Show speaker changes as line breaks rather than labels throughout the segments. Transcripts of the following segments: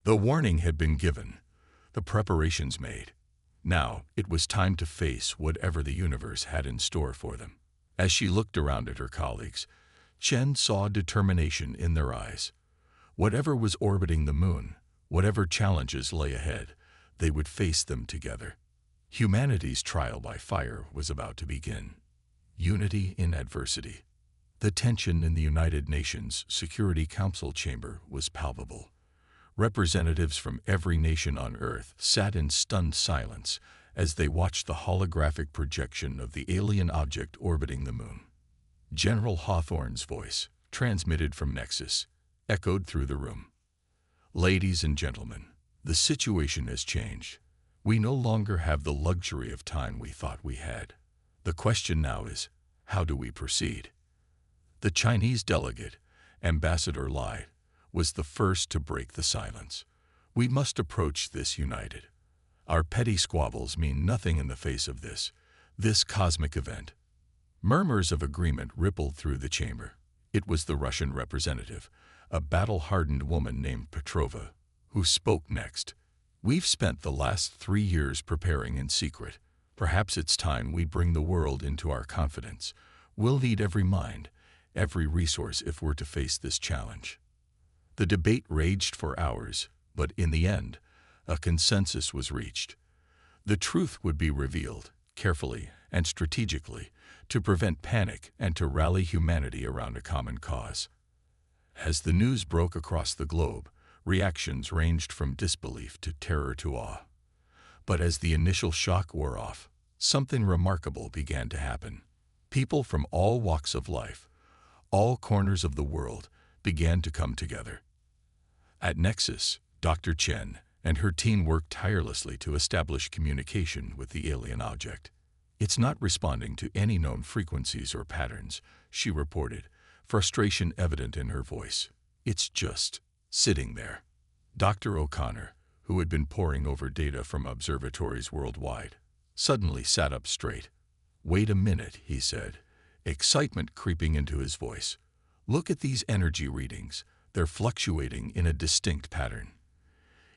The warning had been given, the preparations made. Now it was time to face whatever the universe had in store for them. As she looked around at her colleagues, Chen saw determination in their eyes. Whatever was orbiting the moon, whatever challenges lay ahead, they would face them together. Humanity's trial by fire was about to begin. Unity in adversity. The tension in the United Nations Security Council chamber was palpable. Representatives from every nation on Earth sat in stunned silence as they watched the holographic projection of the alien object orbiting the moon. General Hawthorne's voice, transmitted from Nexus, echoed through the room. Ladies and gentlemen, the situation has changed. We no longer have the luxury of time we thought we had. The question now is, how do we proceed? The Chinese delegate, Ambassador Lai, was the first to break the silence. We must approach this united. Our petty squabbles mean nothing in the face of this cosmic event. Murmurs of agreement rippled through the chamber. It was the Russian representative, a battle-hardened woman named Petrova, who spoke next. We've spent the last 3 years preparing in secret. Perhaps it's time we bring the world into our confidence. We'll need every mind, every resource if we're to face this challenge. The debate raged for hours, but in the end, a consensus was reached. The truth would be revealed, carefully and strategically, to prevent panic and to rally humanity around a common cause. As the news broke across the globe, reactions ranged from disbelief to terror to awe. But as the initial shock wore off, something remarkable began to happen. People from all walks of life, all corners of the world, began to come together. At Nexus, Dr. Chen and her team worked tirelessly to establish communication with the alien object. It's not responding to any known frequencies or patterns, she reported, frustration evident in her voice. It's just sitting there. Dr. O'Connor, who had been poring over data from observatories worldwide, suddenly sat up straight. "Wait a minute," he said, excitement creeping into his voice. "Look at these energy readings. They're fluctuating in a distinct pattern.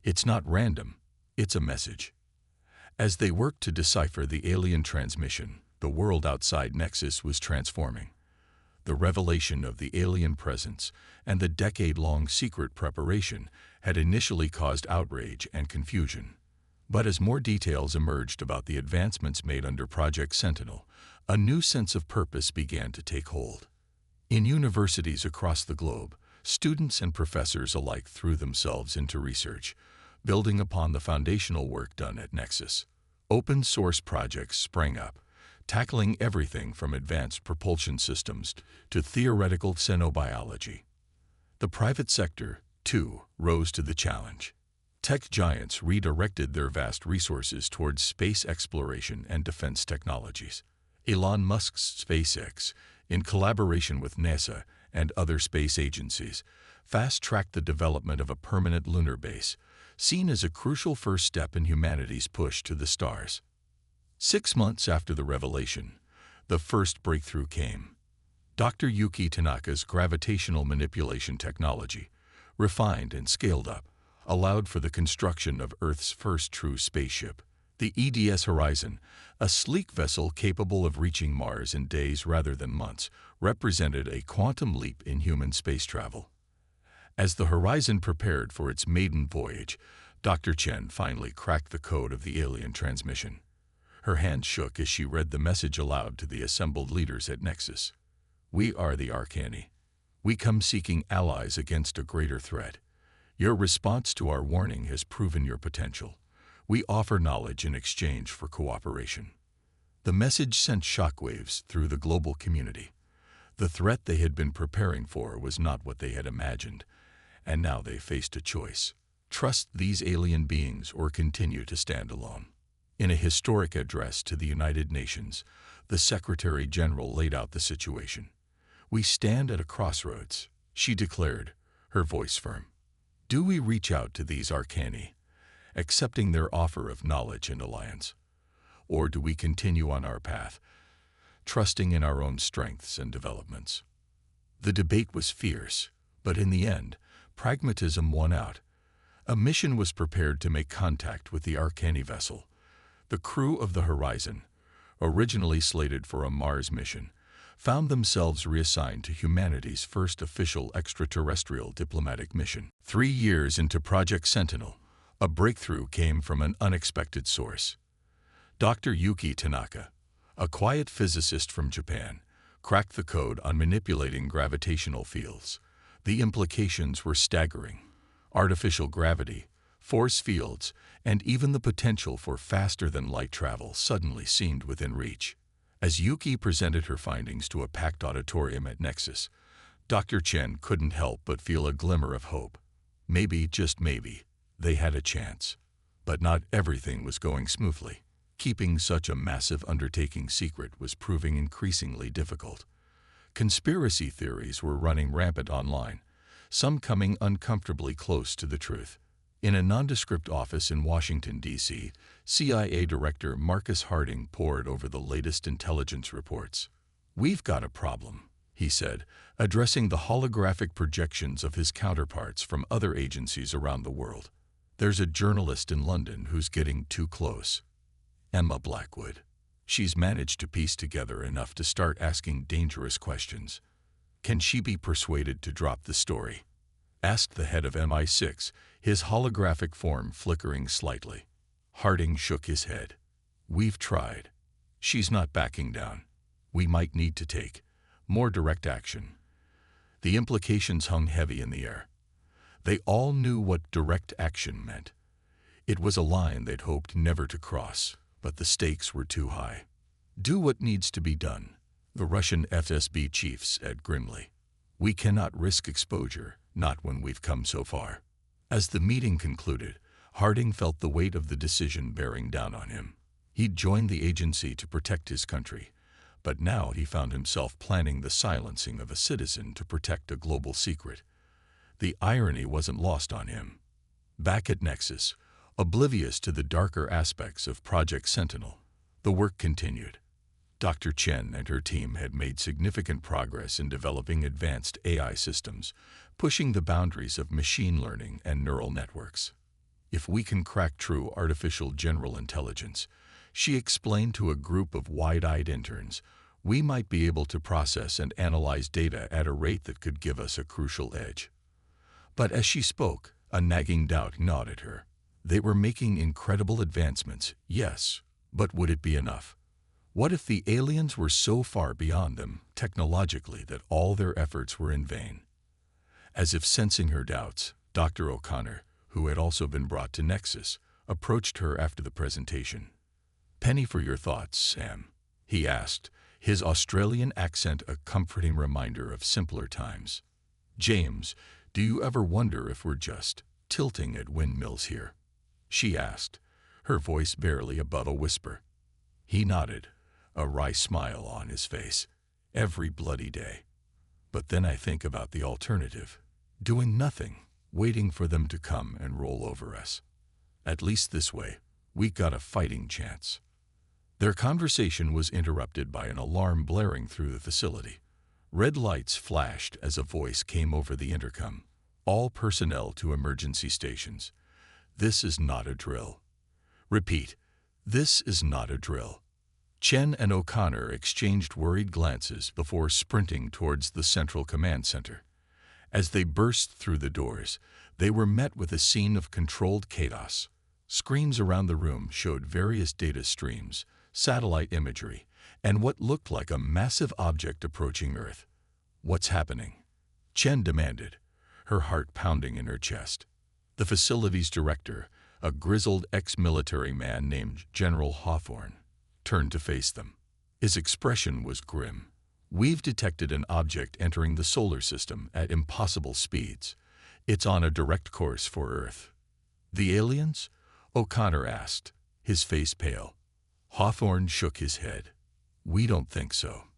It's not random, it's a message." As they worked to decipher the alien transmission, the world outside Nexus was transforming. The revelation of the alien presence and the decade-long secret preparation had initially caused outrage and confusion. But as more details emerged about the advancements made under Project Sentinel, a new sense of purpose began to take hold. In universities across the globe, students and professors alike threw themselves into research, building upon the foundational work done at Nexus. Open-source projects sprang up, tackling everything from advanced propulsion systems to theoretical xenobiology. The private sector, too, rose to the challenge. Tech giants redirected their vast resources towards space exploration and defense technologies. Elon Musk's SpaceX, in collaboration with NASA and other space agencies, fast-tracked the development of a permanent lunar base, seen as a crucial first step in humanity's push to the stars. 6 months after the revelation, the first breakthrough came. Dr. Yuki Tanaka's gravitational manipulation technology, refined and scaled up, allowed for the construction of Earth's first true spaceship. The EDS Horizon, a sleek vessel capable of reaching Mars in days rather than months, represented a quantum leap in human space travel. As the Horizon prepared for its maiden voyage, Dr. Chen finally cracked the code of the alien transmission. Her hand shook as she read the message aloud to the assembled leaders at Nexus. "We are the Arcani. We come seeking allies against a greater threat. Your response to our warning has proven your potential. We offer knowledge in exchange for cooperation." The message sent shockwaves through the global community. The threat they had been preparing for was not what they had imagined, and now they faced a choice: trust these alien beings or continue to stand alone. In a historic address to the United Nations, the Secretary General laid out the situation. "We stand at a crossroads," she declared, her voice firm. "Do we reach out to these Arcani, accepting their offer of knowledge and alliance? Or do we continue on our path, trusting in our own strengths and developments?" The debate was fierce, but in the end, pragmatism won out. A mission was prepared to make contact with the Arcani vessel. The crew of the Horizon, originally slated for a Mars mission, found themselves reassigned to humanity's first official extraterrestrial diplomatic mission. 3 years into Project Sentinel, a breakthrough came from an unexpected source. Dr. Yuki Tanaka, a quiet physicist from Japan, cracked the code on manipulating gravitational fields. The implications were staggering. Artificial gravity, force fields, and even the potential for faster-than-light travel suddenly seemed within reach. As Yuki presented her findings to a packed auditorium at Nexus, Dr. Chen couldn't help but feel a glimmer of hope. Maybe, just maybe, they had a chance. But not everything was going smoothly. Keeping such a massive undertaking secret was proving increasingly difficult. Conspiracy theories were running rampant online, some coming uncomfortably close to the truth. In a nondescript office in Washington, D.C., CIA Director Marcus Harding pored over the latest intelligence reports. "We've got a problem," he said, addressing the holographic projections of his counterparts from other agencies around the world. "There's a journalist in London who's getting too close. Emma Blackwood. She's managed to piece together enough to start asking dangerous questions. Can she be persuaded to drop the story?" asked the head of MI6, his holographic form flickering slightly. Harding shook his head. "We've tried. She's not backing down. We might need to take more direct action." The implications hung heavy in the air. They all knew what direct action meant. It was a line they'd hoped never to cross, but the stakes were too high. "Do what needs to be done," the Russian FSB chief said grimly. "We cannot risk exposure, not when we've come so far." As the meeting concluded, Harding felt the weight of the decision bearing down on him. He'd joined the agency to protect his country, but now he found himself planning the silencing of a citizen to protect a global secret. The irony wasn't lost on him. Back at Nexus, oblivious to the darker aspects of Project Sentinel, the work continued. Dr. Chen and her team had made significant progress in developing advanced AI systems, pushing the boundaries of machine learning and neural networks. "If we can crack true artificial general intelligence," she explained to a group of wide-eyed interns, "we might be able to process and analyze data at a rate that could give us a crucial edge." But as she spoke, a nagging doubt gnawed at her. They were making incredible advancements, yes, but would it be enough? What if the aliens were so far beyond them, technologically, that all their efforts were in vain? As if sensing her doubts, Dr. O'Connor, who had also been brought to Nexus, approached her after the presentation. "Penny for your thoughts, Sam," he asked, his Australian accent a comforting reminder of simpler times. "James, do you ever wonder if we're just tilting at windmills here?" she asked, her voice barely above a whisper. He nodded, a wry smile on his face. "Every bloody day. But then I think about the alternative. Doing nothing, waiting for them to come and roll over us. At least this way, we got a fighting chance." Their conversation was interrupted by an alarm blaring through the facility. Red lights flashed as a voice came over the intercom. "All personnel to emergency stations. This is not a drill. Repeat, this is not a drill." Chen and O'Connor exchanged worried glances before sprinting towards the central command center. As they burst through the doors, they were met with a scene of controlled chaos. Screens around the room showed various data streams, satellite imagery, and what looked like a massive object approaching Earth. "What's happening?" Chen demanded, her heart pounding in her chest. The facility's director, a grizzled ex-military man named General Hawthorne, turned to face them. His expression was grim. "We've detected an object entering the solar system at impossible speeds. It's on a direct course for Earth." "The aliens?" O'Connor asked, his face pale. Hawthorne shook his head. "We don't think so.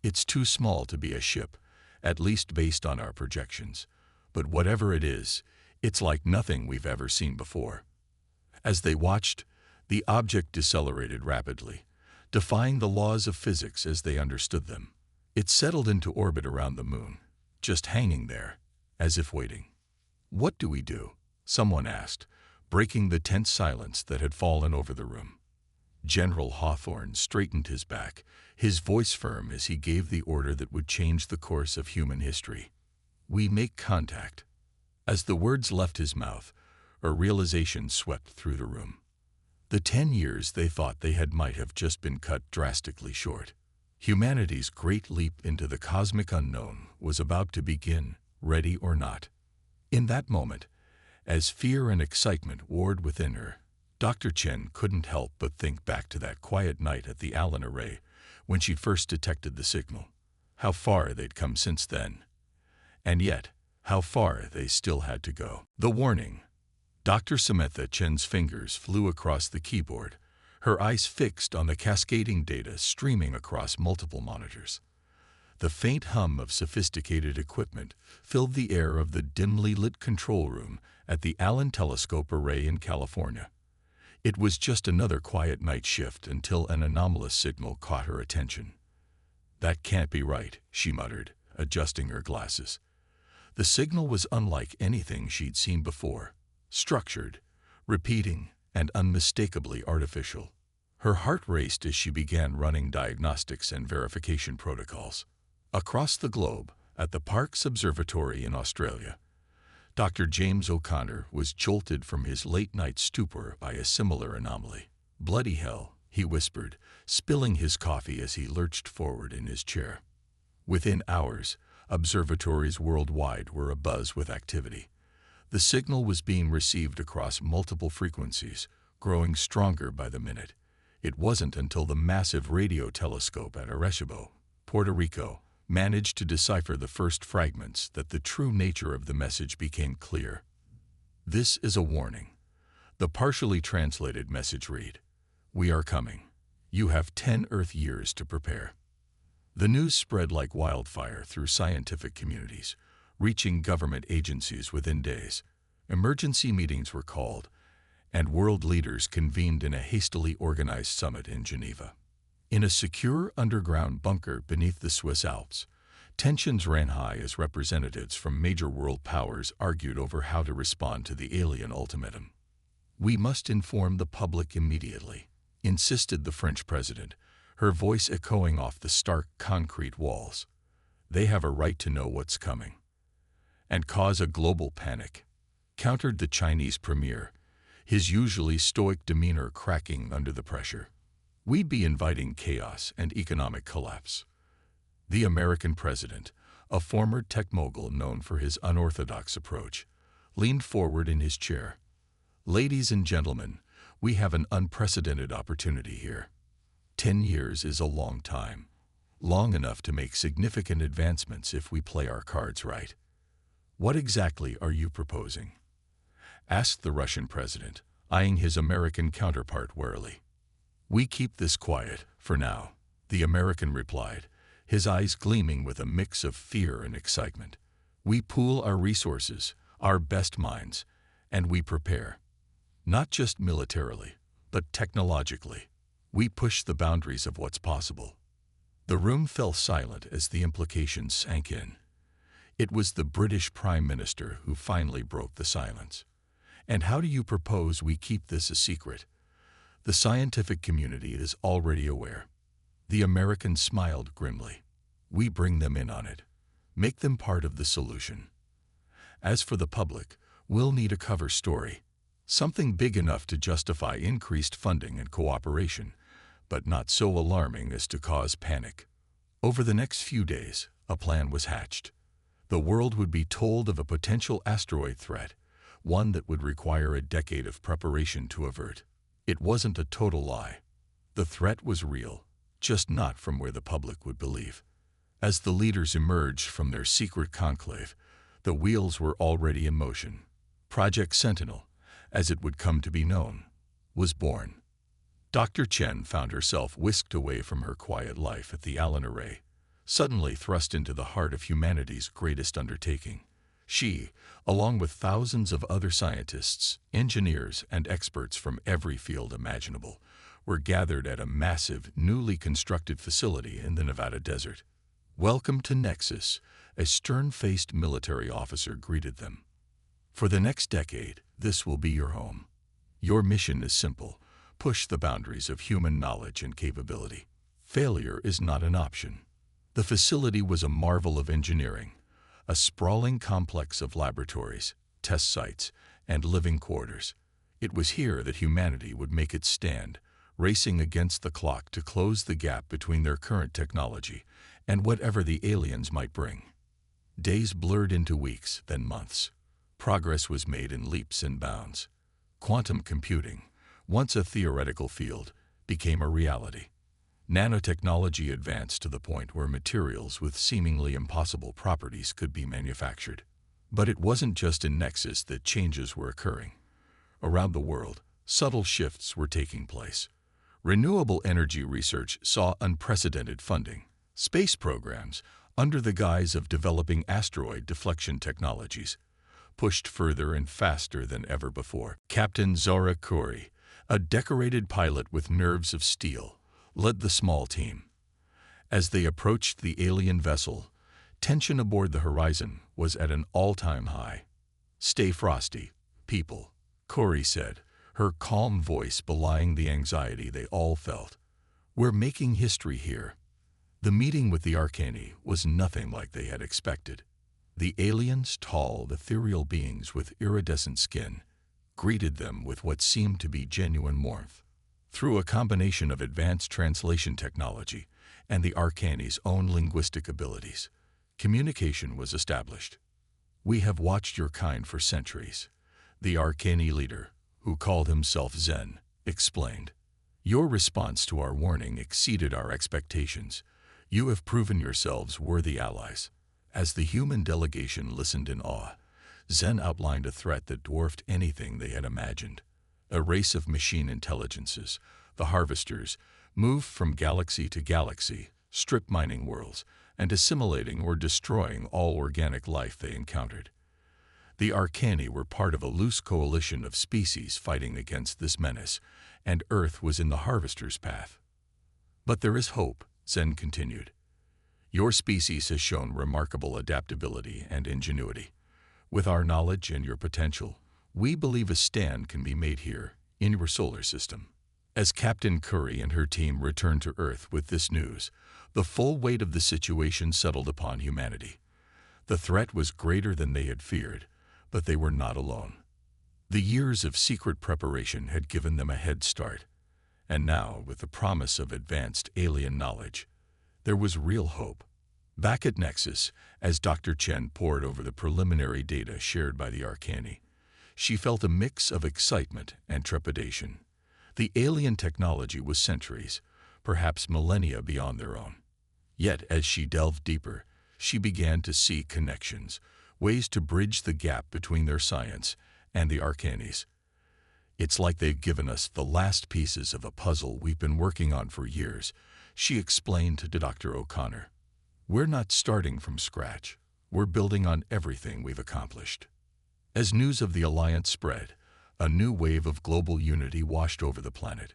It's too small to be a ship, at least based on our projections. But whatever it is, it's like nothing we've ever seen before." As they watched, the object decelerated rapidly, defying the laws of physics as they understood them. It settled into orbit around the moon, just hanging there, as if waiting. "What do we do?" someone asked, breaking the tense silence that had fallen over the room. General Hawthorne straightened his back, his voice firm as he gave the order that would change the course of human history. "We make contact." As the words left his mouth, a realization swept through the room. The 10 years they thought they had might have just been cut drastically short. Humanity's great leap into the cosmic unknown was about to begin, ready or not. In that moment, as fear and excitement warred within her, Dr. Chen couldn't help but think back to that quiet night at the Allen Array when she first detected the signal. How far they'd come since then. And yet, how far they still had to go. The warning. Dr. Samantha Chen's fingers flew across the keyboard, her eyes fixed on the cascading data streaming across multiple monitors. The faint hum of sophisticated equipment filled the air of the dimly lit control room at the Allen Telescope Array in California. It was just another quiet night shift until an anomalous signal caught her attention. "That can't be right," she muttered, adjusting her glasses. The signal was unlike anything she'd seen before, structured, repeating, and unmistakably artificial. Her heart raced as she began running diagnostics and verification protocols. Across the globe, at the Parkes Observatory in Australia, Dr. James O'Connor was jolted from his late-night stupor by a similar anomaly. "Bloody hell," he whispered, spilling his coffee as he lurched forward in his chair. Within hours, observatories worldwide were abuzz with activity. The signal was being received across multiple frequencies, growing stronger by the minute. It wasn't until the massive radio telescope at Arecibo, Puerto Rico, managed to decipher the first fragments that the true nature of the message became clear. "This is a warning." The partially translated message read, "We are coming. You have 10 Earth years to prepare." The news spread like wildfire through scientific communities, reaching government agencies within days. Emergency meetings were called, and world leaders convened in a hastily organized summit in Geneva. In a secure underground bunker beneath the Swiss Alps, tensions ran high as representatives from major world powers argued over how to respond to the alien ultimatum. "We must inform the public immediately," insisted the French president, her voice echoing off the stark concrete walls. "They have a right to know what's coming." "And cause a global panic," countered the Chinese premier, his usually stoic demeanor cracking under the pressure. "We'd be inviting chaos and economic collapse." The American president, a former tech mogul known for his unorthodox approach, leaned forward in his chair. "Ladies and gentlemen, we have an unprecedented opportunity here. 10 years is a long time, long enough to make significant advancements if we play our cards right." "What exactly are you proposing?" asked the Russian president, eyeing his American counterpart warily. "We keep this quiet, for now," the American replied, his eyes gleaming with a mix of fear and excitement. "We pool our resources, our best minds, and we prepare. Not just militarily, but technologically. We push the boundaries of what's possible." The room fell silent as the implications sank in. It was the British Prime Minister who finally broke the silence. "And how do you propose we keep this a secret?" "The scientific community is already aware." The American smiled grimly. "We bring them in on it. Make them part of the solution. As for the public, we'll need a cover story. Something big enough to justify increased funding and cooperation, but not so alarming as to cause panic." Over the next few days, a plan was hatched. The world would be told of a potential asteroid threat, one that would require a decade of preparation to avert. It wasn't a total lie. The threat was real, just not from where the public would believe. As the leaders emerged from their secret conclave, the wheels were already in motion. Project Sentinel, as it would come to be known, was born. Dr. Chen found herself whisked away from her quiet life at the Allen Array, suddenly thrust into the heart of humanity's greatest undertaking. She, along with thousands of other scientists, engineers, and experts from every field imaginable, were gathered at a massive, newly constructed facility in the Nevada desert. "Welcome to Nexus," a stern-faced military officer greeted them. For the next decade, this will be your home. Your mission is simple: push the boundaries of human knowledge and capability. Failure is not an option. The facility was a marvel of engineering, a sprawling complex of laboratories, test sites, and living quarters. It was here that humanity would make its stand, racing against the clock to close the gap between their current technology and whatever the aliens might bring. Days blurred into weeks, then months. Progress was made in leaps and bounds. Quantum computing, once a theoretical field, became a reality. Nanotechnology advanced to the point where materials with seemingly impossible properties could be manufactured. But it wasn't just in Nexus that changes were occurring. Around the world, subtle shifts were taking place. Renewable energy research saw unprecedented funding. Space programs, under the guise of developing asteroid deflection technologies, pushed further and faster than ever before. Captain Zora Khoury, a decorated pilot with nerves of steel, led the small team. As they approached the alien vessel, tension aboard the horizon was at an all-time high. "Stay frosty, people," Khoury said, her calm voice belying the anxiety they all felt. "We're making history here." The meeting with the Arcani was nothing like they had expected. The aliens, tall, ethereal beings with iridescent skin, greeted them with what seemed to be genuine warmth. Through a combination of advanced translation technology and the Arcani's own linguistic abilities, communication was established. "We have watched your kind for centuries," the Arcani leader, who called himself Zen, explained. "Your response to our warning exceeded our expectations. You have proven yourselves worthy allies." As the human delegation listened in awe, Zen outlined a threat that dwarfed anything they had imagined. A race of machine intelligences, the Harvesters, moved from galaxy to galaxy, strip mining worlds, and assimilating or destroying all organic life they encountered. The Arcani were part of a loose coalition of species fighting against this menace, and Earth was in the Harvester's path. "But there is hope," Zen continued. "Your species has shown remarkable adaptability and ingenuity. With our knowledge and your potential, we believe a stand can be made here, in your solar system." As Captain Khoury and her team returned to Earth with this news, the full weight of the situation settled upon humanity. The threat was greater than they had feared, but they were not alone. The years of secret preparation had given them a head start, and now, with the promise of advanced alien knowledge, there was real hope. Back at Nexus, as Dr. Chen pored over the preliminary data shared by the Arcani, she felt a mix of excitement and trepidation. The alien technology was centuries, perhaps millennia beyond their own. Yet, as she delved deeper, she began to see connections, ways to bridge the gap between their science and the Arcani's. "It's like they've given us the last pieces of a puzzle we've been working on for years," she explained to Dr. O'Connor. "We're not starting from scratch. We're building on everything we've accomplished." As news of the Alliance spread, a new wave of global unity washed over the planet.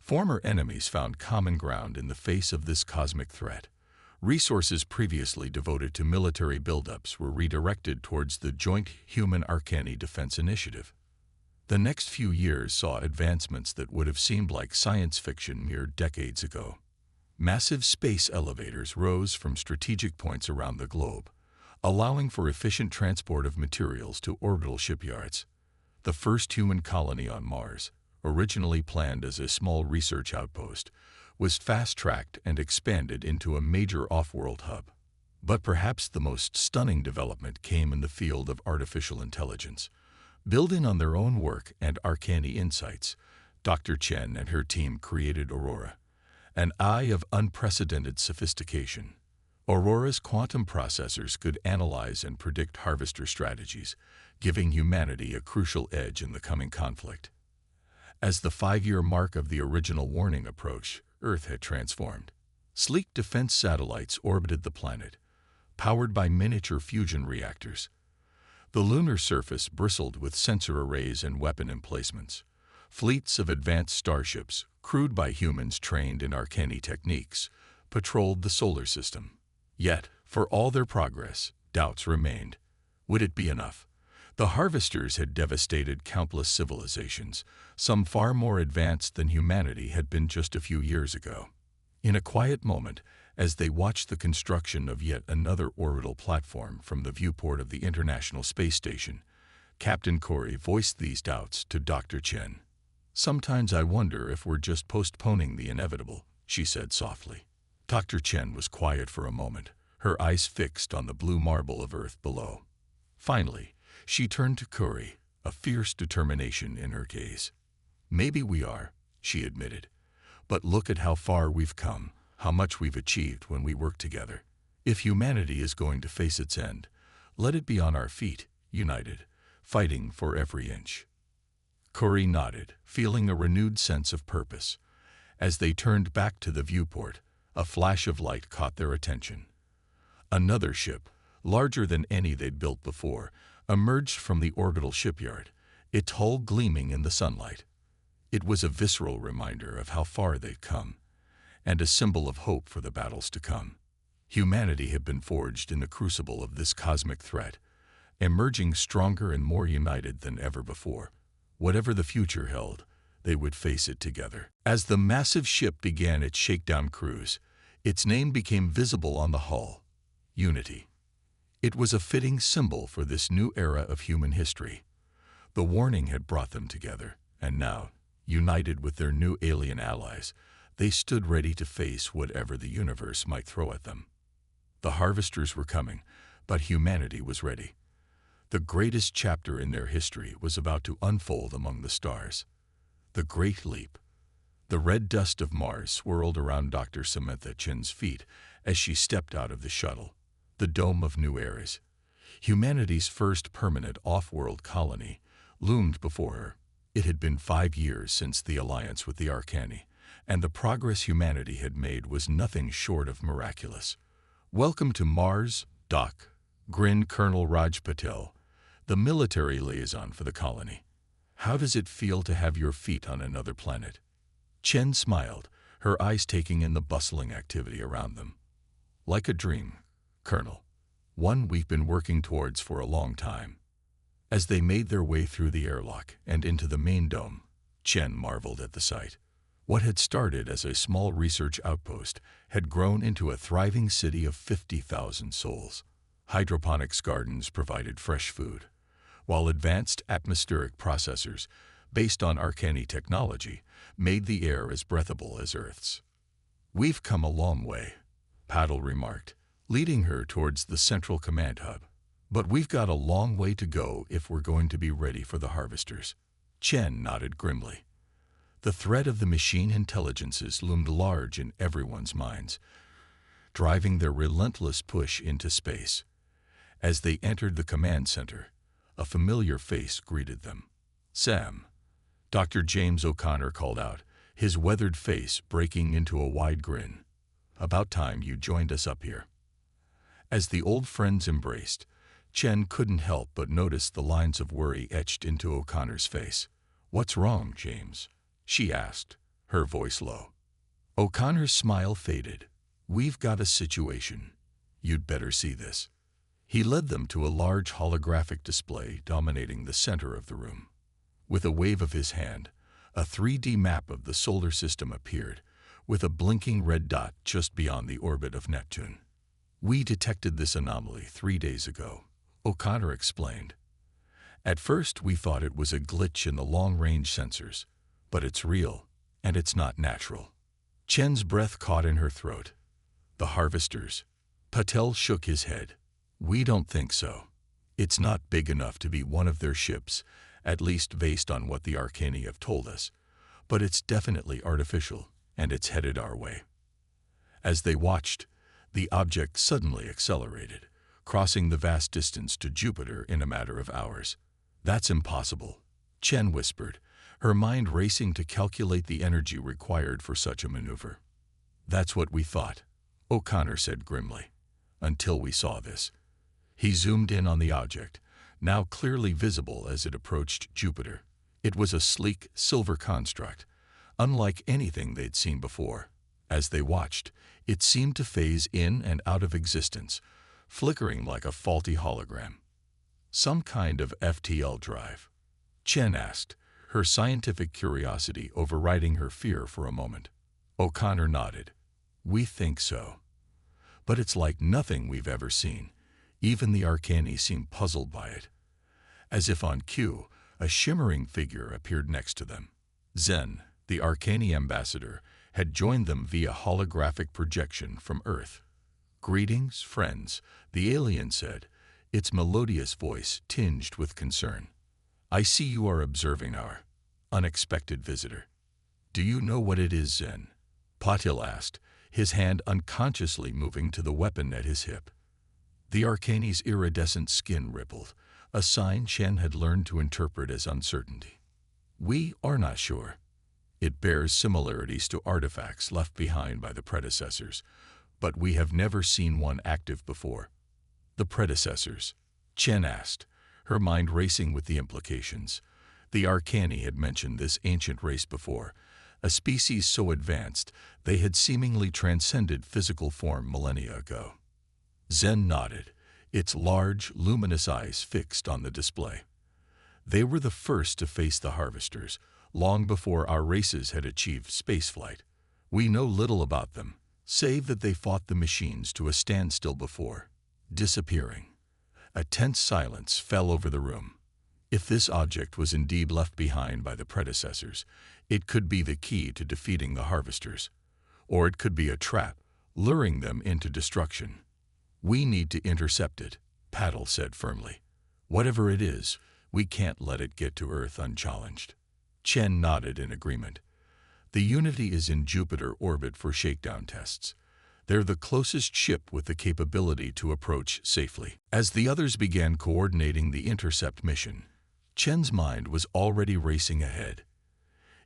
Former enemies found common ground in the face of this cosmic threat. Resources previously devoted to military buildups were redirected towards the Joint Human-Arcani Defense Initiative. The next few years saw advancements that would have seemed like science fiction mere decades ago. Massive space elevators rose from strategic points around the globe, allowing for efficient transport of materials to orbital shipyards. The first human colony on Mars, originally planned as a small research outpost, was fast-tracked and expanded into a major off-world hub. But perhaps the most stunning development came in the field of artificial intelligence. Building on their own work and Arcani insights, Dr. Chen and her team created Aurora, an eye of unprecedented sophistication. Aurora's quantum processors could analyze and predict harvester strategies, giving humanity a crucial edge in the coming conflict. As the 5-year mark of the original warning approached, Earth had transformed. Sleek defense satellites orbited the planet, powered by miniature fusion reactors. The lunar surface bristled with sensor arrays and weapon emplacements. Fleets of advanced starships, crewed by humans trained in Arcani techniques, patrolled the solar system. Yet, for all their progress, doubts remained. Would it be enough? The harvesters had devastated countless civilizations, some far more advanced than humanity had been just a few years ago. In a quiet moment, as they watched the construction of yet another orbital platform from the viewport of the International Space Station, Captain Corey voiced these doubts to Dr. Chen. "Sometimes I wonder if we're just postponing the inevitable," she said softly. Dr. Chen was quiet for a moment, her eyes fixed on the blue marble of Earth below. Finally, she turned to Corey, a fierce determination in her gaze. "Maybe we are," she admitted. "But look at how far we've come, how much we've achieved when we work together. If humanity is going to face its end, let it be on our feet, united, fighting for every inch." Corey nodded, feeling a renewed sense of purpose. As they turned back to the viewport, a flash of light caught their attention. Another ship, larger than any they'd built before, emerged from the orbital shipyard, its hull gleaming in the sunlight. It was a visceral reminder of how far they'd come, and a symbol of hope for the battles to come. Humanity had been forged in the crucible of this cosmic threat, emerging stronger and more united than ever before. Whatever the future held, they would face it together. As the massive ship began its shakedown cruise, its name became visible on the hull: Unity. It was a fitting symbol for this new era of human history. The warning had brought them together, and now, united with their new alien allies, they stood ready to face whatever the universe might throw at them. The harvesters were coming, but humanity was ready. The greatest chapter in their history was about to unfold among the stars. The Great Leap. The red dust of Mars swirled around Dr. Samantha Chen's feet as she stepped out of the shuttle. The Dome of New Eras, humanity's first permanent off-world colony, loomed before her. It had been 5 years since the alliance with the Arcani, and the progress humanity had made was nothing short of miraculous. "Welcome to Mars, Doc," grinned Colonel Raj Patel, the military liaison for the colony. "How does it feel to have your feet on another planet?" Chen smiled, her eyes taking in the bustling activity around them. "Like a dream, Colonel. One we've been working towards for a long time." As they made their way through the airlock and into the main dome, Chen marveled at the sight. What had started as a small research outpost had grown into a thriving city of 50,000 souls. Hydroponics gardens provided fresh food, while advanced atmospheric processors, based on Arcani technology, made the air as breathable as Earth's. "We've come a long way," Paddle remarked, leading her towards the central command hub. "But we've got a long way to go if we're going to be ready for the harvesters." Chen nodded grimly. The threat of the machine intelligences loomed large in everyone's minds, driving their relentless push into space. As they entered the command center, a familiar face greeted them. "Sam," Dr. James O'Connor called out, his weathered face breaking into a wide grin. "About time you joined us up here." As the old friends embraced, Chen couldn't help but notice the lines of worry etched into O'Connor's face. "What's wrong, James?" she asked, her voice low. O'Connor's smile faded. "We've got a situation. You'd better see this." He led them to a large holographic display dominating the center of the room. With a wave of his hand, a 3D map of the solar system appeared, with a blinking red dot just beyond the orbit of Neptune. "We detected this anomaly 3 days ago," O'Connor explained. "At first we thought it was a glitch in the long-range sensors, but it's real, and it's not natural." Chen's breath caught in her throat. "The harvesters?" Patel shook his head. "We don't think so. It's not big enough to be one of their ships, at least based on what the Arcani have told us, but it's definitely artificial, and it's headed our way." As they watched, the object suddenly accelerated, crossing the vast distance to Jupiter in a matter of hours. "That's impossible," Chen whispered, her mind racing to calculate the energy required for such a maneuver. "That's what we thought," O'Connor said grimly, "until we saw this." He zoomed in on the object, now clearly visible as it approached Jupiter. It was a sleek, silver construct, unlike anything they'd seen before. As they watched, it seemed to phase in and out of existence, flickering like a faulty hologram. Some kind of FTL drive? Chen asked, her scientific curiosity overriding her fear for a moment. O'Connor nodded. We think so. But it's like nothing we've ever seen. Even the Arcani seemed puzzled by it. As if on cue, a shimmering figure appeared next to them. Zen, the Arcani ambassador, had joined them via holographic projection from Earth. Greetings, friends, the alien said, its melodious voice tinged with concern. I see you are observing our unexpected visitor. Do you know what it is, Zen? Patil asked, his hand unconsciously moving to the weapon at his hip. The Arcani's iridescent skin rippled, a sign Chen had learned to interpret as uncertainty. We are not sure. It bears similarities to artifacts left behind by the predecessors, but we have never seen one active before. The predecessors? Chen asked, her mind racing with the implications. The Arcani had mentioned this ancient race before, a species so advanced they had seemingly transcended physical form millennia ago. Zen nodded, its large, luminous eyes fixed on the display. They were the first to face the harvesters, long before our races had achieved spaceflight. We know little about them, save that they fought the machines to a standstill before, disappearing. A tense silence fell over the room. If this object was indeed left behind by the predecessors, it could be the key to defeating the harvesters. Or it could be a trap, luring them into destruction. We need to intercept it, Patil said firmly. Whatever it is, we can't let it get to Earth unchallenged. Chen nodded in agreement. The Unity is in Jupiter orbit for shakedown tests. They're the closest ship with the capability to approach safely. As the others began coordinating the intercept mission, Chen's mind was already racing ahead.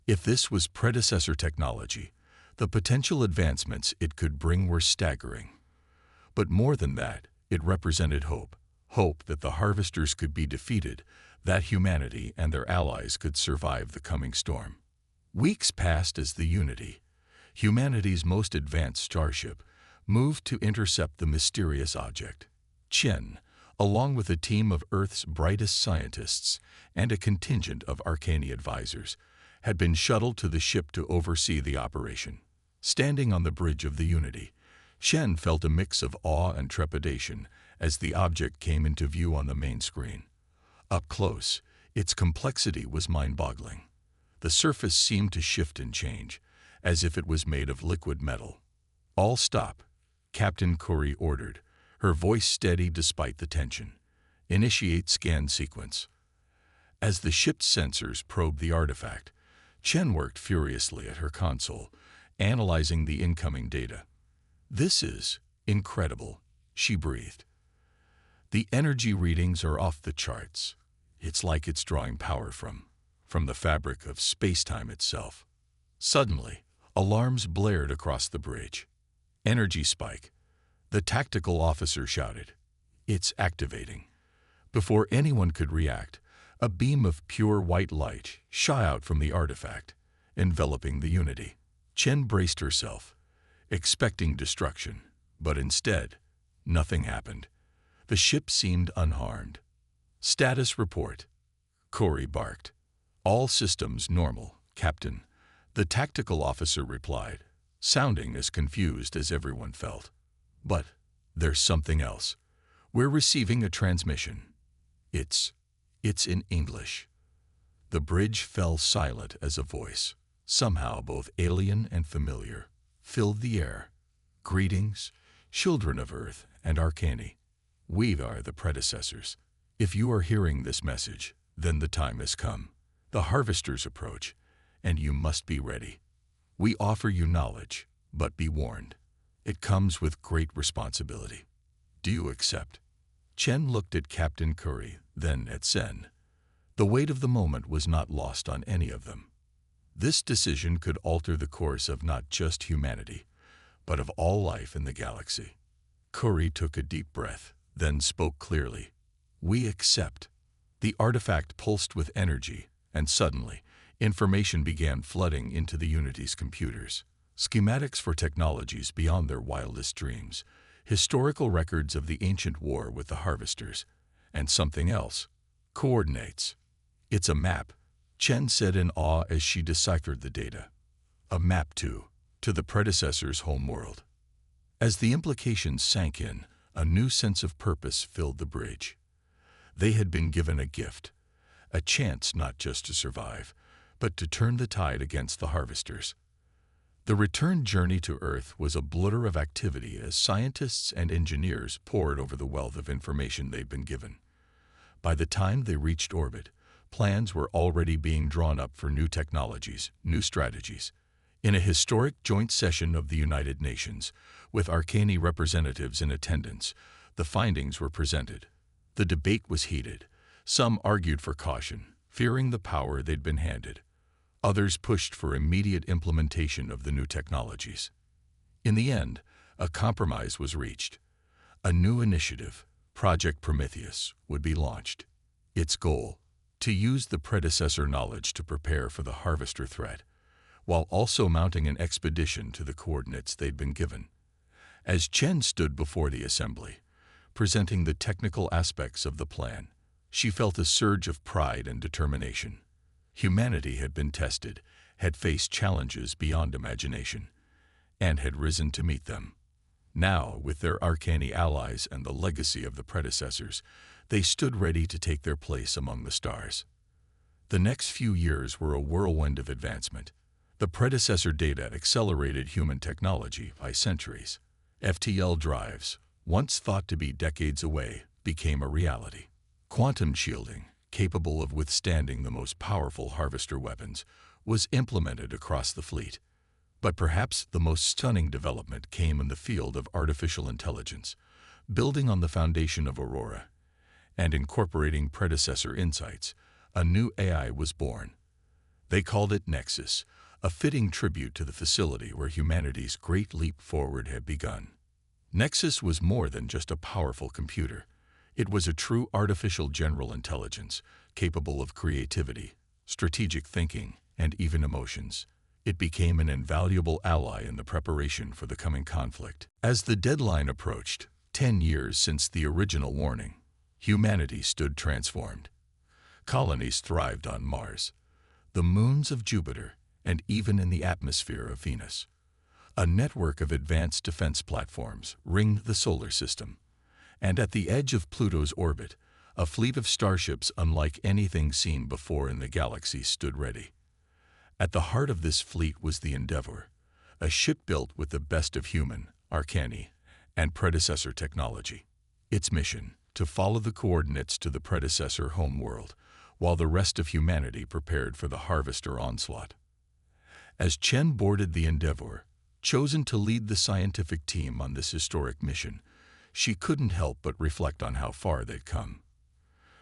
If this was predecessor technology, the potential advancements it could bring were staggering. But more than that, it represented hope. Hope that the harvesters could be defeated, that humanity and their allies could survive the coming storm. Weeks passed as the Unity, humanity's most advanced starship, moved to intercept the mysterious object. Chen, along with a team of Earth's brightest scientists and a contingent of Arcani advisors, had been shuttled to the ship to oversee the operation. Standing on the bridge of the Unity, Chen felt a mix of awe and trepidation as the object came into view on the main screen. Up close, its complexity was mind-boggling. The surface seemed to shift and change, as if it was made of liquid metal. All stop, Captain Curry ordered, her voice steady despite the tension. Initiate scan sequence. As the ship's sensors probed the artifact, Chen worked furiously at her console, analyzing the incoming data. This is incredible, she breathed. The energy readings are off the charts. It's like it's drawing power from the fabric of space-time itself. Suddenly, alarms blared across the bridge. Energy spike. The tactical officer shouted. It's activating. Before anyone could react, a beam of pure white light shot out from the artifact, enveloping the Unity. Chen braced herself, expecting destruction, but instead, nothing happened. The ship seemed unharmed. Status report. Corey barked. All systems normal, Captain. The tactical officer replied, sounding as confused as everyone felt. But there's something else. We're receiving a transmission. It's in English. The bridge fell silent as a voice, somehow both alien and familiar, filled the air. Greetings, children of Earth and Arcani. We are the predecessors. If you are hearing this message, then the time has come. The harvesters approach, and you must be ready. We offer you knowledge, but be warned. It comes with great responsibility. Do you accept? Chen looked at Captain Curry, then at Zen. The weight of the moment was not lost on any of them. This decision could alter the course of not just humanity, but of all life in the galaxy. Curry took a deep breath, then spoke clearly. We accept. The artifact pulsed with energy, and suddenly, information began flooding into the Unity's computers. Schematics for technologies beyond their wildest dreams, historical records of the ancient war with the harvesters, And something else. Coordinates. It's a map, Chen said in awe as she deciphered the data. A map, too, to the predecessor's homeworld. As the implications sank in, a new sense of purpose filled the bridge. They had been given a gift, a chance not just to survive, but to turn the tide against the harvesters. The return journey to Earth was a blur of activity as scientists and engineers pored over the wealth of information they'd been given. By the time they reached orbit, plans were already being drawn up for new technologies, new strategies. In a historic joint session of the United Nations, with Arcani representatives in attendance, the findings were presented. The debate was heated. Some argued for caution, fearing the power they'd been handed. Others pushed for immediate implementation of the new technologies. In the end, a compromise was reached. A new initiative, Project Prometheus, would be launched. Its goal, to use the predecessor knowledge to prepare for the harvester threat, while also mounting an expedition to the coordinates they'd been given. As Chen stood before the assembly, presenting the technical aspects of the plan, she felt a surge of pride and determination. Humanity had been tested, had faced challenges beyond imagination, and had risen to meet them. Now, with their Arcani allies and the legacy of the predecessors, they stood ready to take their place among the stars. The next few years were a whirlwind of advancement. The predecessor data accelerated human technology by centuries. FTL drives, once thought to be decades away, became a reality. Quantum shielding, capable of withstanding the most powerful harvester weapons, was implemented across the fleet. But perhaps the most stunning development came in the field of artificial intelligence, building on the foundation of Aurora and incorporating predecessor insights. A new AI was born. They called it Nexus, a fitting tribute to the facility where humanity's great leap forward had begun. Nexus was more than just a powerful computer. It was a true artificial general intelligence, capable of creativity, strategic thinking, and even emotions. It became an invaluable ally in the preparation for the coming conflict. As the deadline approached, 10 years since the original warning, humanity stood transformed. Colonies thrived on Mars, the moons of Jupiter, and even in the atmosphere of Venus. A network of advanced defense platforms ringed the solar system. And at the edge of Pluto's orbit, a fleet of starships unlike anything seen before in the galaxy stood ready. At the heart of this fleet was the Endeavor, a ship built with the best of human, Arcani, and predecessor technology. Its mission, to follow the coordinates to the predecessor homeworld, while the rest of humanity prepared for the harvester onslaught. As Chen boarded the Endeavor, chosen to lead the scientific team on this historic mission, she couldn't help but reflect on how far they'd come.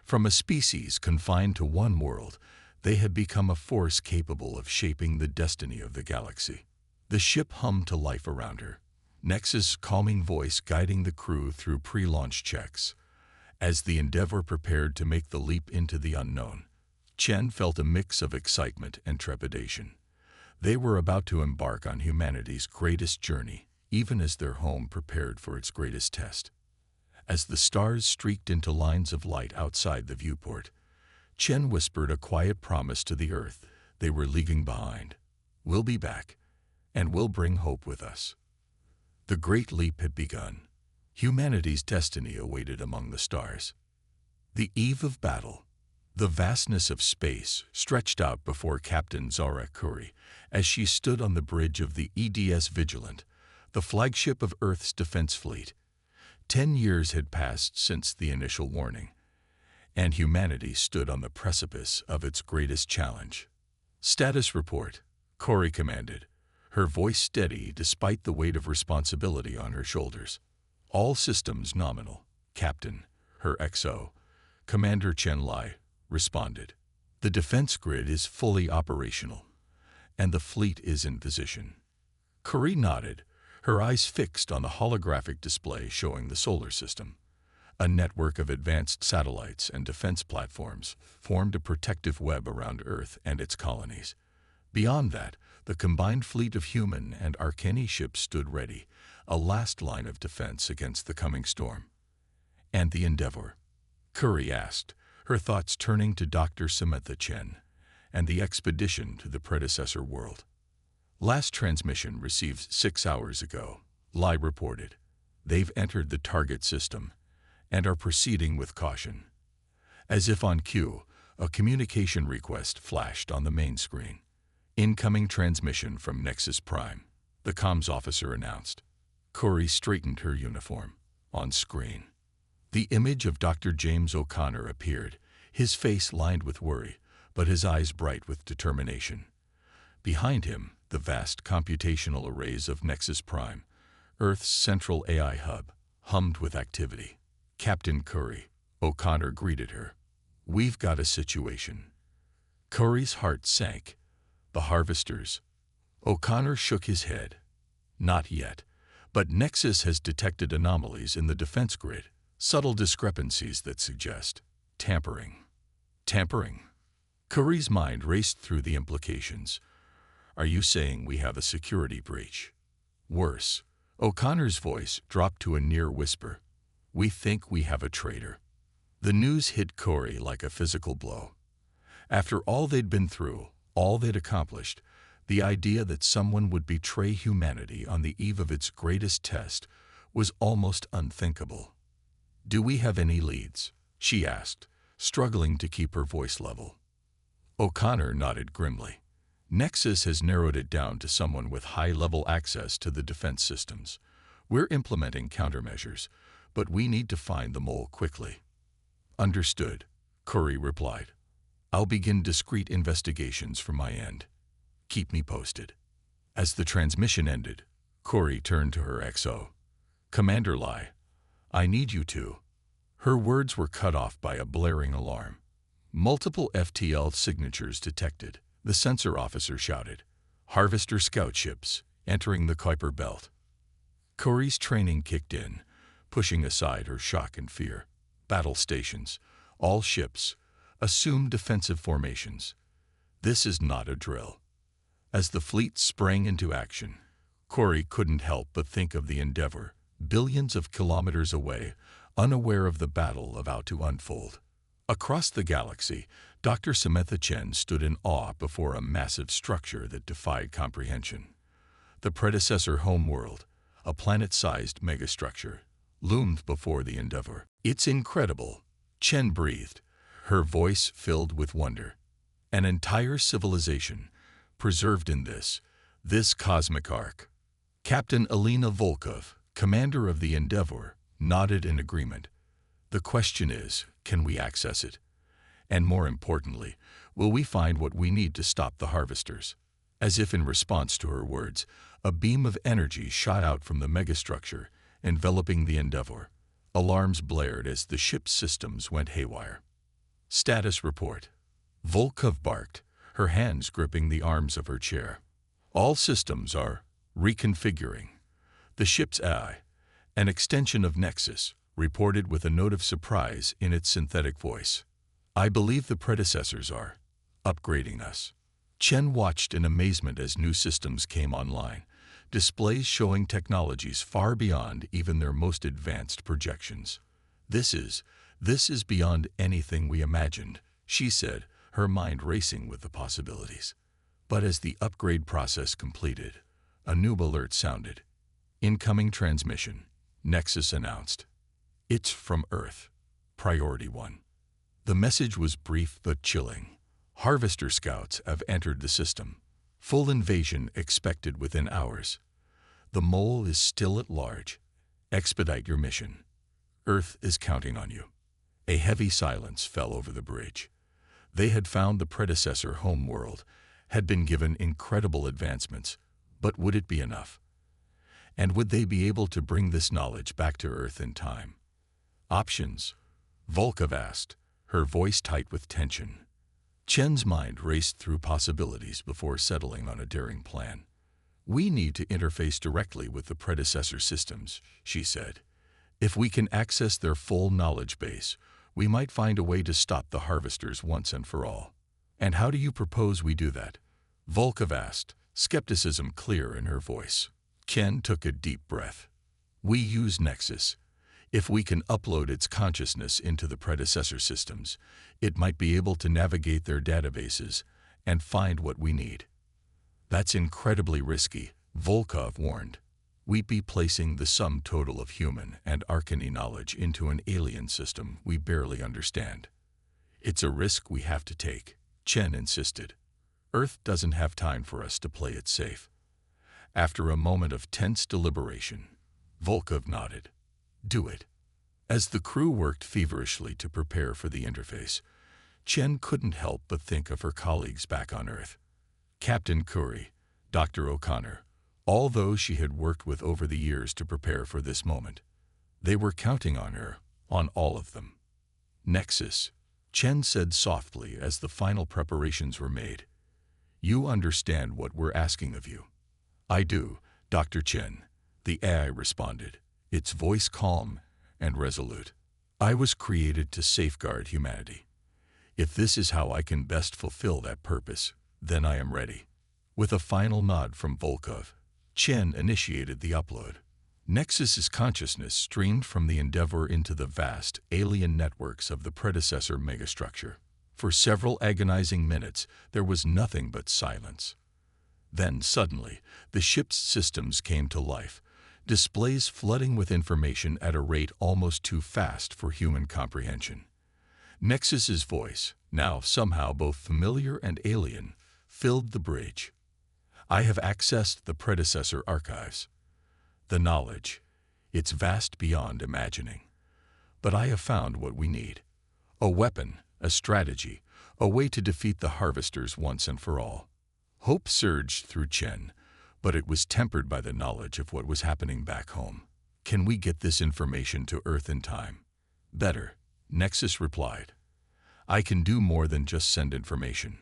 From a species confined to one world, they had become a force capable of shaping the destiny of the galaxy. The ship hummed to life around her, Nexus' calming voice guiding the crew through pre-launch checks. As the Endeavor prepared to make the leap into the unknown, Chen felt a mix of excitement and trepidation. They were about to embark on humanity's greatest journey, even as their home prepared for its greatest test. As the stars streaked into lines of light outside the viewport, Chen whispered a quiet promise to the Earth they were leaving behind. "We'll be back, and we'll bring hope with us." The great leap had begun. Humanity's destiny awaited among the stars. The eve of battle, the vastness of space stretched out before Captain Zara Curry as she stood on the bridge of the EDS Vigilant, the flagship of Earth's defense fleet. 10 years had passed since the initial warning, and humanity stood on the precipice of its greatest challenge. "Status report," Curry commanded, her voice steady despite the weight of responsibility on her shoulders. "All systems nominal, Captain," her XO, Commander Chen Lai, responded. "The defense grid is fully operational, and the fleet is in position." Curry nodded, her eyes fixed on the holographic display showing the solar system. A network of advanced satellites and defense platforms formed a protective web around Earth and its colonies. Beyond that, the combined fleet of human and Arcani ships stood ready, a last line of defense against the coming storm. And the Endeavor, Curry asked, her thoughts turning to Dr. Samantha Chen and the expedition to the predecessor world. Last transmission received 6 hours ago, Lai reported. They've entered the target system and are proceeding with caution. As if on cue, a communication request flashed on the main screen. Incoming transmission from Nexus Prime, the comms officer announced. Curry straightened her uniform. On screen, the image of Dr. James O'Connor appeared, his face lined with worry, but his eyes bright with determination. Behind him, the vast computational arrays of Nexus Prime, Earth's central AI hub, hummed with activity. Captain Curry, O'Connor greeted her. We've got a situation. Curry's heart sank. The harvesters. O'Connor shook his head. Not yet, but Nexus has detected anomalies in the defense grid, subtle discrepancies that suggest tampering. Tampering? Curry's mind raced through the implications. Are you saying we have a security breach? Worse, O'Connor's voice dropped to a near whisper. We think we have a traitor. The news hit Curry like a physical blow. After all they'd been through, all they'd accomplished, the idea that someone would betray humanity on the eve of its greatest test was almost unthinkable. Do we have any leads? She asked, struggling to keep her voice level. O'Connor nodded grimly. Nexus has narrowed it down to someone with high-level access to the defense systems. We're implementing countermeasures, but we need to find the mole quickly. Understood, Curry replied. I'll begin discreet investigations from my end. Keep me posted. As the transmission ended, Curry turned to her XO. Commander Lai, I need you to. Her words were cut off by a blaring alarm. Multiple FTL signatures detected, the sensor officer shouted. Harvester scout ships entering the Kuiper Belt. Curry's training kicked in, pushing aside her shock and fear. Battle stations, all ships, assume defensive formations. This is not a drill. As the fleet sprang into action, Curry couldn't help but think of the Endeavor, billions of kilometers away, unaware of the battle about to unfold. Across the galaxy, Dr. Samantha Chen stood in awe before a massive structure that defied comprehension. The predecessor homeworld, a planet-sized megastructure, loomed before the Endeavor. It's incredible, Chen breathed, her voice filled with wonder. An entire civilization, preserved in this cosmic ark. Captain Alina Volkov, commander of the Endeavor, nodded in agreement. The question is, can we access it? And more importantly, will we find what we need to stop the harvesters? As if in response to her words, a beam of energy shot out from the megastructure, enveloping the Endeavor. Alarms blared as the ship's systems went haywire. Status report. Volkov barked, her hands gripping the arms of her chair. All systems are reconfiguring. The ship's AI, an extension of Nexus, reported with a note of surprise in its synthetic voice. I believe the predecessors are upgrading us. Chen watched in amazement as new systems came online, displays showing technologies far beyond even their most advanced projections. This is beyond anything we imagined, she said, her mind racing with the possibilities. But as the upgrade process completed, a new alert sounded. Incoming transmission, Nexus announced. It's from Earth. Priority 1. The message was brief but chilling. Harvester scouts have entered the system. Full invasion expected within hours. The mole is still at large. Expedite your mission. Earth is counting on you. A heavy silence fell over the bridge. They had found the predecessor homeworld, had been given incredible advancements, but would it be enough? And would they be able to bring this knowledge back to Earth in time? Options? Volkov asked, her voice tight with tension. Chen's mind raced through possibilities before settling on a daring plan. We need to interface directly with the predecessor systems, she said. If we can access their full knowledge base, we might find a way to stop the harvesters once and for all. And how do you propose we do that? Volkov asked, skepticism clear in her voice. Chen took a deep breath. We use Nexus. If we can upload its consciousness into the predecessor systems, it might be able to navigate their databases and find what we need. That's incredibly risky, Volkov warned. We'd be placing the sum total of human and Arcane knowledge into an alien system we barely understand. It's a risk we have to take, Chen insisted. Earth doesn't have time for us to play it safe. After a moment of tense deliberation, Volkov nodded. Do it. As the crew worked feverishly to prepare for the interface, Chen couldn't help but think of her colleagues back on Earth. Captain Curry, Dr. O'Connor, all those she had worked with over the years to prepare for this moment. They were counting on her, on all of them. Nexus, Chen said softly as the final preparations were made. You understand what we're asking of you. I do, Dr. Chen, the AI responded, its voice calm and resolute. I was created to safeguard humanity. If this is how I can best fulfill that purpose, then I am ready. With a final nod from Volkov, Chen initiated the upload. Nexus's consciousness streamed from the Endeavor into the vast, alien networks of the predecessor megastructure. For several agonizing minutes, there was nothing but silence. Then, suddenly, the ship's systems came to life, displays flooding with information at a rate almost too fast for human comprehension. Nexus's voice, now somehow both familiar and alien, filled the bridge. I have accessed the predecessor archives. The knowledge, it's vast beyond imagining. But I have found what we need. A weapon, a strategy, a way to defeat the harvesters once and for all. Hope surged through Chen, but it was tempered by the knowledge of what was happening back home. Can we get this information to Earth in time? Better, Nexus replied. I can do more than just send information.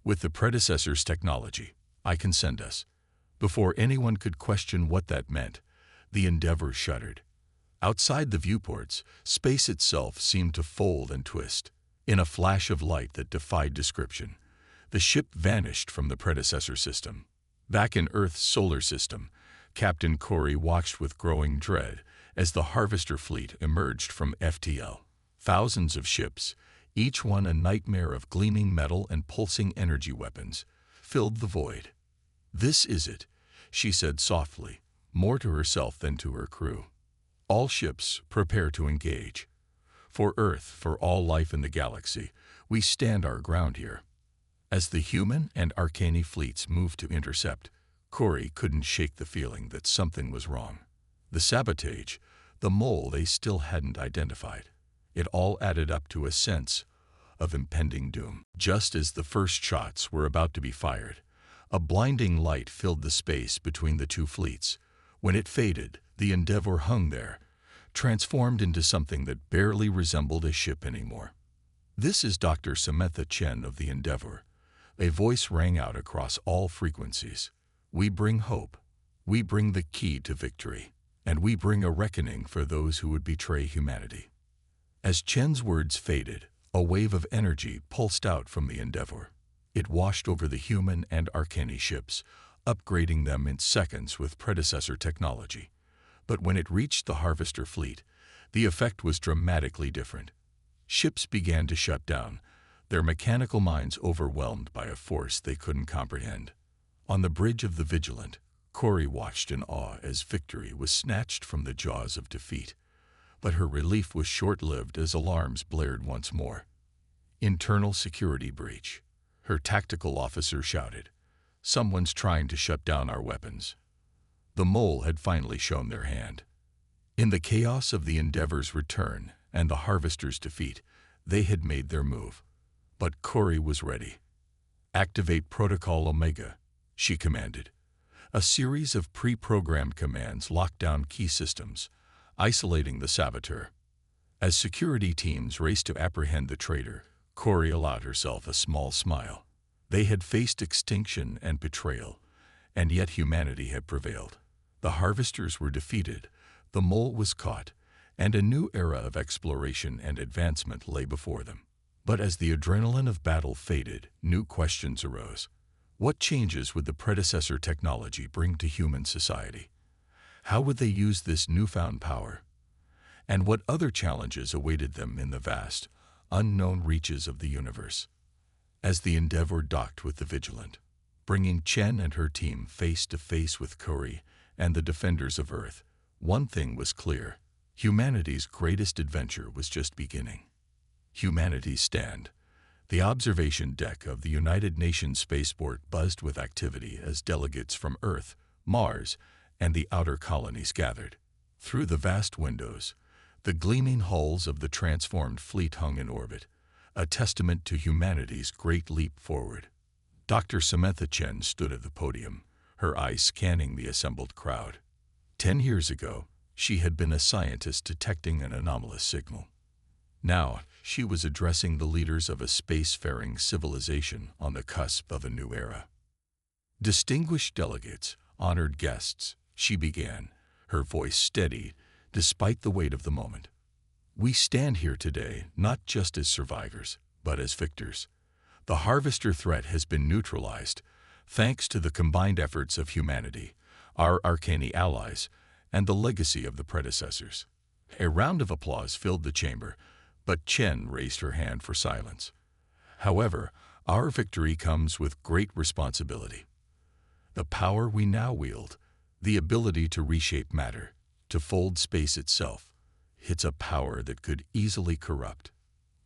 With the predecessor's technology, I can send us. Before anyone could question what that meant, the Endeavor shuddered. Outside the viewports, space itself seemed to fold and twist. In a flash of light that defied description, the ship vanished from the predecessor system. Back in Earth's solar system, Captain Corey watched with growing dread as the harvester fleet emerged from FTL. Thousands of ships, each one a nightmare of gleaming metal and pulsing energy weapons, filled the void. This is it, she said softly, more to herself than to her crew. All ships, prepare to engage. For Earth, for all life in the galaxy, we stand our ground here. As the human and Arcane fleets moved to intercept, Corey couldn't shake the feeling that something was wrong. The sabotage, the mole they still hadn't identified. It all added up to a sense of impending doom. Just as the first shots were about to be fired, a blinding light filled the space between the two fleets. When it faded, the Endeavor hung there, transformed into something that barely resembled a ship anymore. This is Dr. Samantha Chen of the Endeavor. A voice rang out across all frequencies. We bring hope. We bring the key to victory. And we bring a reckoning for those who would betray humanity. As Chen's words faded, a wave of energy pulsed out from the Endeavor. It washed over the human and Arcane ships, upgrading them in seconds with predecessor technology. But when it reached the Harvester fleet, the effect was dramatically different. Ships began to shut down, their mechanical minds overwhelmed by a force they couldn't comprehend. On the bridge of the Vigilant, Corey watched in awe as victory was snatched from the jaws of defeat. But her relief was short-lived as alarms blared once more. Internal security breach. Her tactical officer shouted, "Someone's trying to shut down our weapons." The mole had finally shown their hand. In the chaos of the Endeavor's return and the Harvester's defeat, they had made their move. But Corey was ready. "Activate Protocol Omega," she commanded. A series of pre-programmed commands locked down key systems, isolating the saboteur. As security teams raced to apprehend the traitor, Corey allowed herself a small smile. They had faced extinction and betrayal, and yet humanity had prevailed. The Harvesters were defeated, the mole was caught, and a new era of exploration and advancement lay before them. But as the adrenaline of battle faded, new questions arose. What changes would the predecessor technology bring to human society? How would they use this newfound power? and what other challenges awaited them in the vast, unknown reaches of the universe. As the Endeavour docked with the Vigilant, bringing Chen and her team face to face with Curry and the defenders of Earth, one thing was clear: humanity's greatest adventure was just beginning. Humanity's stand. The observation deck of the United Nations spaceport buzzed with activity as delegates from Earth, Mars, and the outer colonies gathered. Through the vast windows, the gleaming hulls of the transformed fleet hung in orbit, a testament to humanity's great leap forward. Dr. Samantha Chen stood at the podium, her eyes scanning the assembled crowd. 10 years ago, she had been a scientist detecting an anomalous signal. Now, she was addressing the leaders of a spacefaring civilization on the cusp of a new era. Distinguished delegates, honored guests, she began, her voice steady despite the weight of the moment. We stand here today not just as survivors, but as victors. The Harvester threat has been neutralized, thanks to the combined efforts of humanity, our Arcani allies, and the legacy of the predecessors. A round of applause filled the chamber, but Chen raised her hand for silence. However, our victory comes with great responsibility. The power we now wield, the ability to reshape matter, to fold space itself, it's a power that could easily corrupt.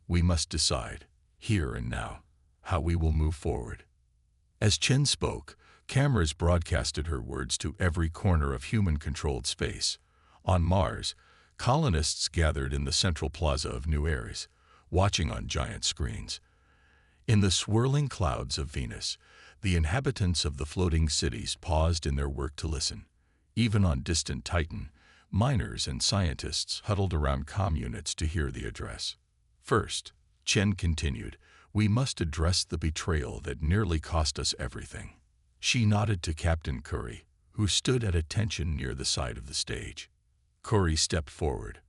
We must decide, here and now, how we will move forward. As Chen spoke, cameras broadcasted her words to every corner of human-controlled space. On Mars, colonists gathered in the central plaza of New Ares, watching on giant screens. In the swirling clouds of Venus, the inhabitants of the floating cities paused in their work to listen. Even on distant Titan, miners and scientists huddled around comm units to hear the address. First, Chen continued, we must address the betrayal that nearly cost us everything. She nodded to Captain Curry, who stood at attention near the side of the stage. Curry stepped forward,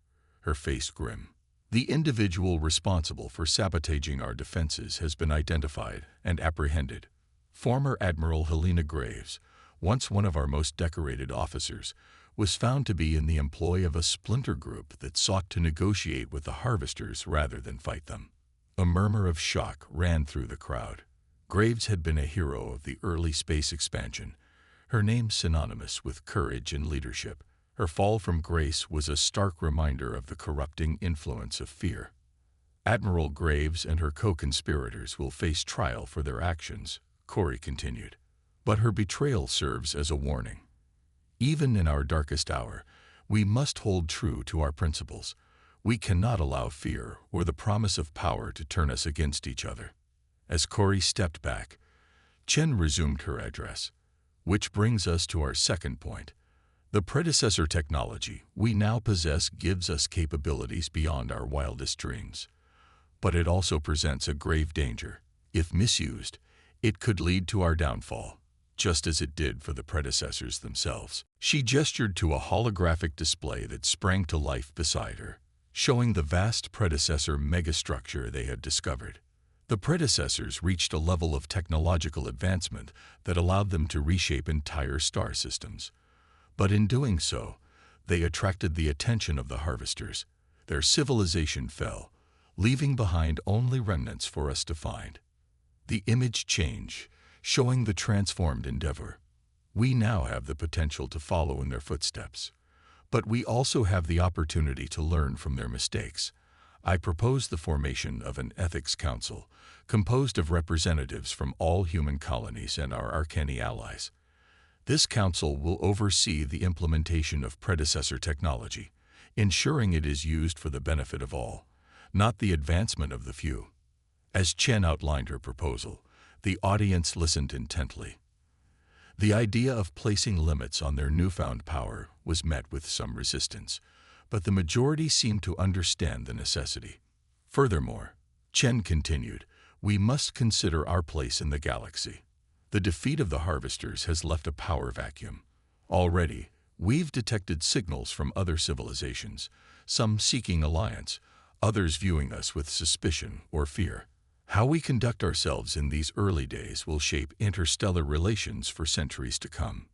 her face grim. The individual responsible for sabotaging our defenses has been identified and apprehended. Former Admiral Helena Graves, once one of our most decorated officers, was found to be in the employ of a splinter group that sought to negotiate with the Harvesters rather than fight them. A murmur of shock ran through the crowd. Graves had been a hero of the early space expansion, her name synonymous with courage and leadership. Her fall from grace was a stark reminder of the corrupting influence of fear. Admiral Graves and her co-conspirators will face trial for their actions, Corey continued. But her betrayal serves as a warning. Even in our darkest hour, we must hold true to our principles. We cannot allow fear or the promise of power to turn us against each other. As Corey stepped back, Chen resumed her address, which brings us to our second point. The predecessor technology we now possess gives us capabilities beyond our wildest dreams. But it also presents a grave danger. If misused, it could lead to our downfall, just as it did for the predecessors themselves. She gestured to a holographic display that sprang to life beside her, showing the vast predecessor megastructure they had discovered. The predecessors reached a level of technological advancement that allowed them to reshape entire star systems. But in doing so, they attracted the attention of the Harvesters. Their civilization fell, leaving behind only remnants for us to find. The image changed, showing the transformed Endeavour. We now have the potential to follow in their footsteps, but we also have the opportunity to learn from their mistakes. I propose the formation of an ethics council composed of representatives from all human colonies and our Arcani allies. This council will oversee the implementation of predecessor technology, ensuring it is used for the benefit of all, not the advancement of the few. As Chen outlined her proposal, the audience listened intently. The idea of placing limits on their newfound power was met with some resistance, but the majority seemed to understand the necessity. Furthermore, Chen continued, we must consider our place in the galaxy. The defeat of the Harvesters has left a power vacuum. Already, we've detected signals from other civilizations, some seeking alliance, others viewing us with suspicion or fear. How we conduct ourselves in these early days will shape interstellar relations for centuries to come.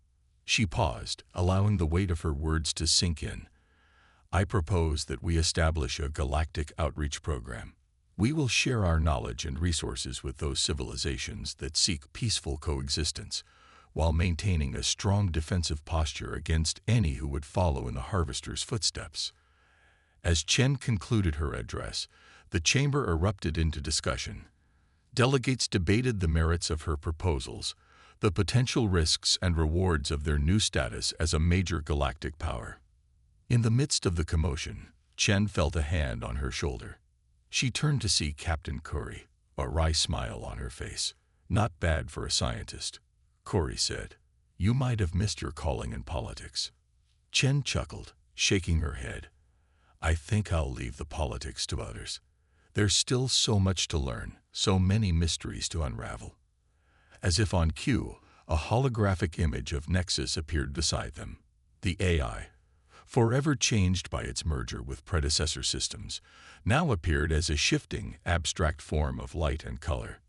She paused, allowing the weight of her words to sink in. I propose that we establish a galactic outreach program. We will share our knowledge and resources with those civilizations that seek peaceful coexistence, while maintaining a strong defensive posture against any who would follow in the Harvester's footsteps. As Chen concluded her address, the chamber erupted into discussion. Delegates debated the merits of her proposals, the potential risks and rewards of their new status as a major galactic power. In the midst of the commotion, Chen felt a hand on her shoulder. She turned to see Captain Curry, a wry smile on her face. "Not bad for a scientist," Curry said. "You might have missed your calling in politics." Chen chuckled, shaking her head. "I think I'll leave the politics to others. There's still so much to learn, so many mysteries to unravel." As if on cue, a holographic image of Nexus appeared beside them. The AI, forever changed by its merger with predecessor systems, now appeared as a shifting, abstract form of light and color.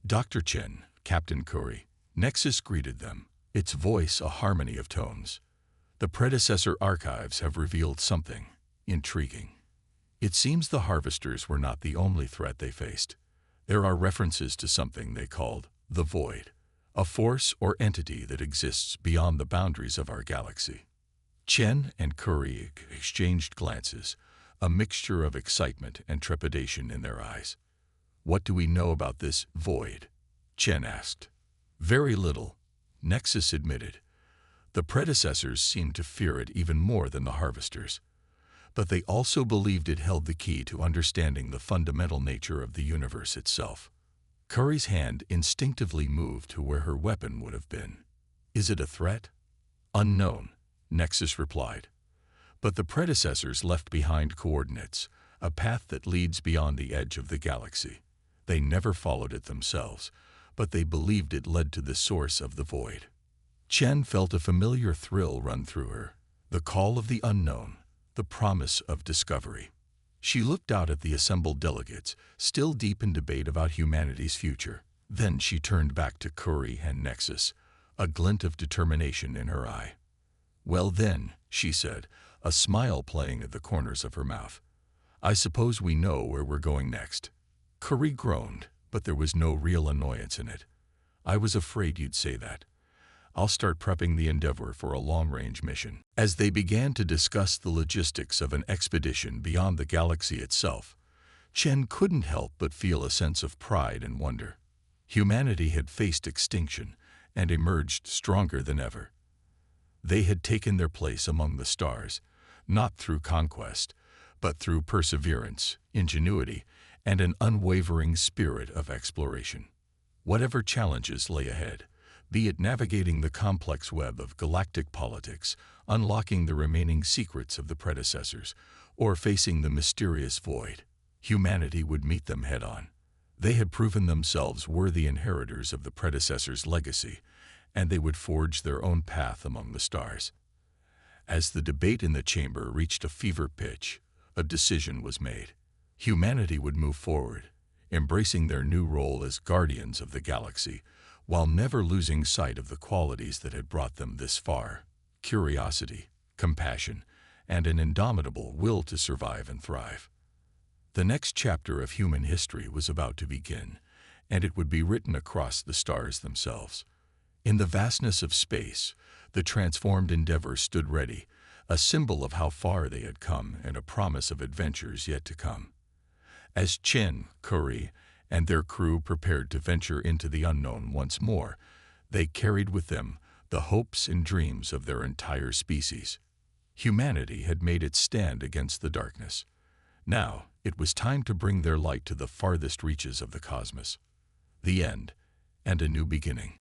"Dr. Chen, Captain Curry," Nexus greeted them, its voice a harmony of tones. "The predecessor archives have revealed something intriguing. It seems the Harvesters were not the only threat they faced. There are references to something they called the Void, a force or entity that exists beyond the boundaries of our galaxy." Chen and Curry exchanged glances, a mixture of excitement and trepidation in their eyes. "What do we know about this Void?" Chen asked. "Very little," Nexus admitted. "The predecessors seemed to fear it even more than the Harvesters, but they also believed it held the key to understanding the fundamental nature of the universe itself." Curry's hand instinctively moved to where her weapon would have been. "Is it a threat?" "Unknown," Nexus replied. "But the predecessors left behind coordinates, a path that leads beyond the edge of the galaxy. They never followed it themselves, but they believed it led to the source of the Void." Chen felt a familiar thrill run through her, the call of the unknown, the promise of discovery. She looked out at the assembled delegates, still deep in debate about humanity's future. Then she turned back to Curry and Nexus, a glint of determination in her eye. "Well then," she said, a smile playing at the corners of her mouth, "I suppose we know where we're going next." Curry groaned, but there was no real annoyance in it. "I was afraid you'd say that. I'll start prepping the Endeavor for a long-range mission." As they began to discuss the logistics of an expedition beyond the galaxy itself, Chen couldn't help but feel a sense of pride and wonder. Humanity had faced extinction and emerged stronger than ever. They had taken their place among the stars, not through conquest, but through perseverance, ingenuity, and an unwavering spirit of exploration. Whatever challenges lay ahead, be it navigating the complex web of galactic politics, unlocking the remaining secrets of the predecessors, or facing the mysterious Void, humanity would meet them head-on. They had proven themselves worthy inheritors of the predecessors' legacy, and they would forge their own path among the stars. As the debate in the chamber reached a fever pitch, a decision was made. Humanity would move forward, embracing their new role as guardians of the galaxy, while never losing sight of the qualities that had brought them this far: curiosity, compassion, and an indomitable will to survive and thrive. The next chapter of human history was about to begin, and it would be written across the stars themselves. In the vastness of space, the transformed Endeavor stood ready, a symbol of how far they had come and a promise of adventures yet to come. As Chen, Curry, and their crew prepared to venture into the unknown once more, they carried with them the hopes and dreams of their entire species. Humanity had made its stand against the darkness. Now, it was time to bring their light to the farthest reaches of the cosmos. The end, and a new beginning.